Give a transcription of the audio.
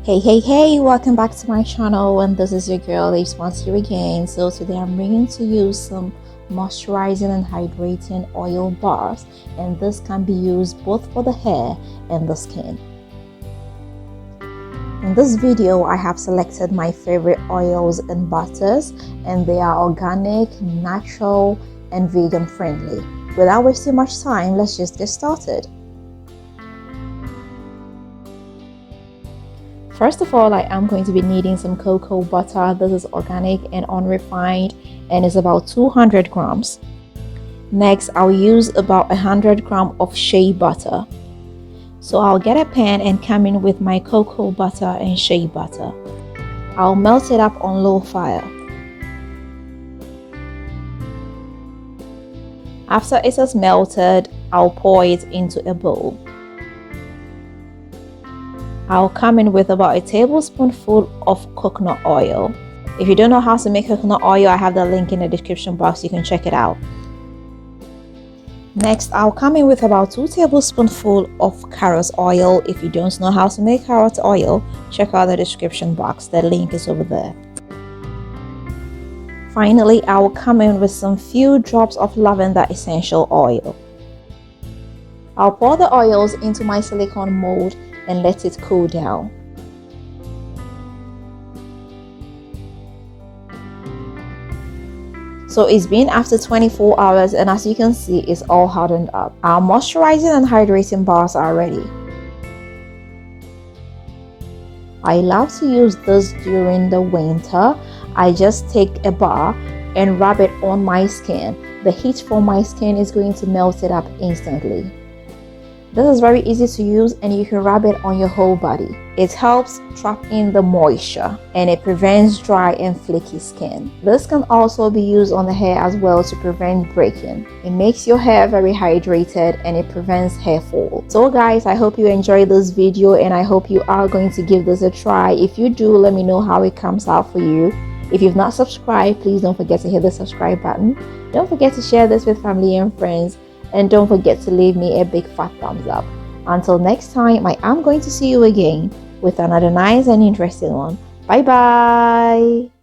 Hey, welcome back to my channel, and this is your girl Once here again. So today I'm bringing to you some moisturizing and hydrating oil bars, and this can be used both for the hair and the skin. In this video I have selected my favorite oils and butters, and they are organic, natural and vegan friendly. Without wasting much time, let's just get started. First of all, I am going to be needing some cocoa butter. This is organic and unrefined and is about 200 grams. Next, I'll use about 100 grams of shea butter. So I'll get a pan and come in with my cocoa butter and shea butter. I'll melt it up on low fire. After it has melted, I'll pour it into a bowl. I'll come in with about a tablespoonful of coconut oil. If you don't know how to make coconut oil, I have the link in the description box. You can check it out. Next, I'll come in with about 2 tablespoonfuls of carrot oil. If you don't know how to make carrot oil, check out the description box. The link is over there. Finally, I will come in with some few drops of lavender essential oil. I'll pour the oils into my silicone mold and let it cool down. So it's been after 24 hours, and as you can see, it's all hardened up. Our moisturizing and hydrating bars are ready. I love to use this during the winter. I just take a bar and rub it on my skin. The heat from my skin is going to melt it up instantly. This is very easy to use, and you can rub it on your whole body. It helps trap in the moisture and it prevents dry and flaky skin. This can also be used on the hair as well to prevent breaking. It makes your hair very hydrated and it prevents hair fall. So guys, I hope you enjoyed this video, and I hope you are going to give this a try. If you do, let me know how it comes out for you. If you've not subscribed, please don't forget to hit the subscribe button. Don't forget to share this with family and friends. And don't forget to leave me a big fat thumbs up. Until next time, I am going to see you again with another nice and interesting one. Bye bye.